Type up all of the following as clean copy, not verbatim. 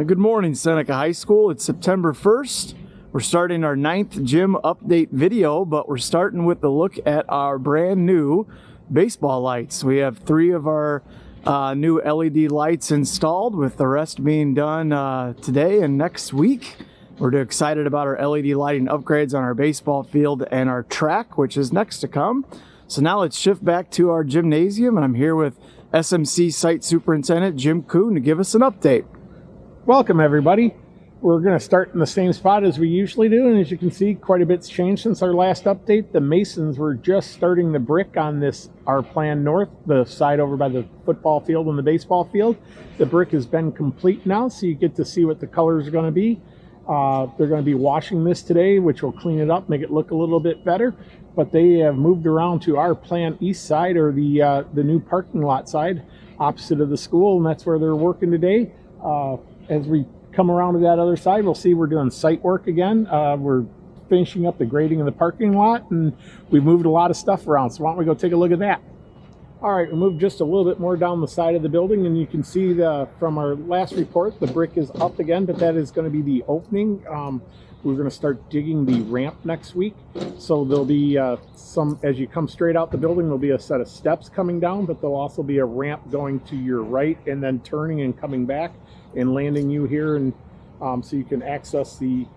Good morning, Seneca High School. It's September 1st. We're starting our 9th gym update video, but we're starting with a look at our brand new baseball lights. We have 3 of our new LED lights installed, with the rest being done today and next week. We're excited about our LED lighting upgrades on our baseball field and our track, which is next to come. So now let's shift back to our gymnasium, and I'm here with SMC Site Superintendent Jim Kuhn to give us an update. Welcome, everybody. We're going to start in the same spot as we usually do, and as you can see, quite a bit's changed since our last update. The masons were just starting the brick on this, our plan north, the side over by the football field and the baseball field. The brick has been complete now, so you get to see what the colors are going to be. They're going to be washing this today, which will clean it up, make it look a little bit better. But they have moved around to our plan east side, or the new parking lot side, opposite of the school, and that's where they're working today. As we come around to that other side, we'll see we're doing site work again. We're finishing up the grading of the parking lot, and we've moved a lot of stuff around. So why don't we go take a look at that? All right, we moved just a little bit more down the side of the building, and you can see from our last report, the brick is up again, but that is going to be the opening. We're going to start digging the ramp next week. So there'll be as you come straight out the building, there'll be a set of steps coming down, but there'll also be a ramp going to your right and then turning and coming back and landing you here, and so you can access the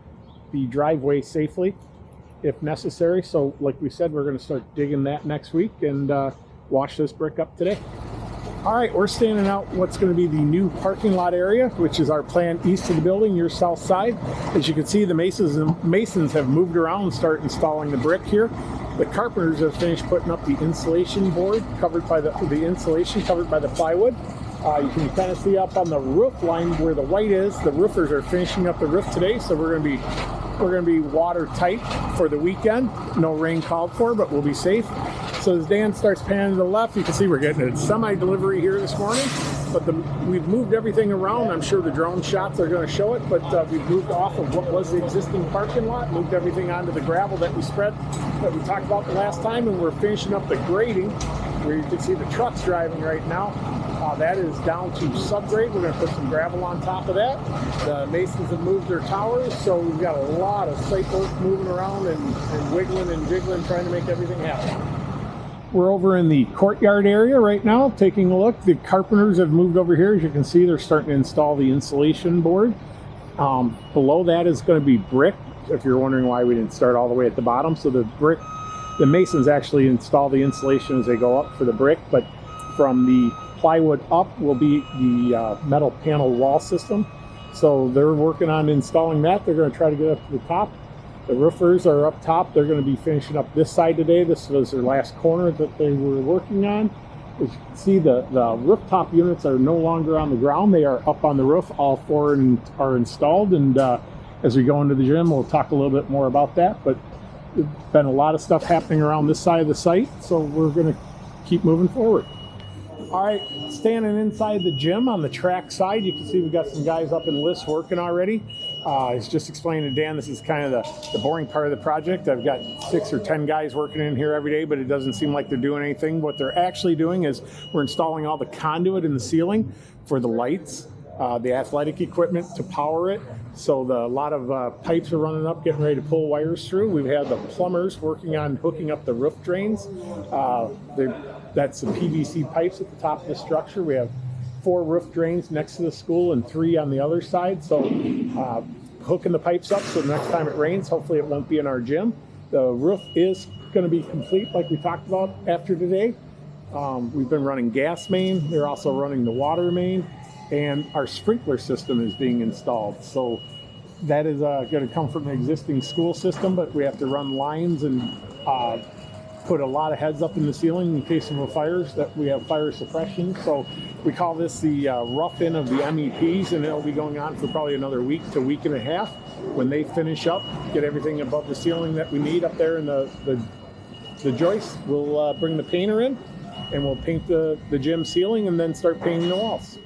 driveway safely if necessary. So like we said, we're going to start digging that next week and wash this brick up today. All right, we're standing out what's going to be the new parking lot area, which is our plan east of the building, your south side. As you can see, the masons have moved around and started installing the brick here. The carpenters have finished putting up the insulation board covered by the insulation covered by the plywood. You can kind of see up on the roof line where the white is. The roofers are finishing up the roof today, so we're going to be watertight for the weekend. No rain called for, but we'll be safe. So as Dan starts panning to the left, you can see we're getting a semi-delivery here this morning. But we've moved everything around. I'm sure the drone shots are going to show it, but we've moved off of what was the existing parking lot, moved everything onto the gravel that we talked about the last time, and we're finishing up the grading, where you can see the trucks driving right now. That is down to subgrade. We're going to put some gravel on top of that. The masons have moved their towers, so we've got a lot of site work moving around and wiggling and jiggling, trying to make everything happen. We're over in the courtyard area right now, taking a look. The carpenters have moved over here. As you can see, they're starting to install the insulation board. Below that is going to be brick, if you're wondering why we didn't start all the way at the bottom. So the masons actually install the insulation as they go up for the brick, but from the plywood up will be the metal panel wall system. So they're working on installing that. They're going to try to get up to the top. The roofers are up top. They're going to be finishing up this side today. This was their last corner that they were working on. As you can see, the rooftop units are no longer on the ground. They are up on the roof. All 4 are installed, and as we go into the gym, we'll talk a little bit more about that. But there's been a lot of stuff happening around this side of the site, so we're going to keep moving forward. All right, standing inside the gym on the track side, you can see we've got some guys up in lifts working already. I was just explaining to Dan, this is kind of the boring part of the project. I've got 6 or 10 guys working in here every day, but it doesn't seem like they're doing anything. What they're actually doing is we're installing all the conduit in the ceiling for the lights, the athletic equipment to power it. So a lot of pipes are running up, getting ready to pull wires through. We've had the plumbers working on hooking up the roof drains. That's the PVC pipes at the top of the structure. We have 4 roof drains next to the school and 3 on the other side. So hooking the pipes up so the next time it rains, hopefully it won't be in our gym. The roof is going to be complete like we talked about after today. We've been running gas main. They're also running the water main, and our sprinkler system is being installed. So that is going to come from the existing school system, but we have to run lines and put a lot of heads up in the ceiling in case of fires, that we have fire suppression. So we call this the rough-in of the MEPs, and it'll be going on for probably another week to week and a half. When they finish up, get everything above the ceiling that we need up there in the joists, we'll bring the painter in and we'll paint the gym ceiling and then start painting the walls.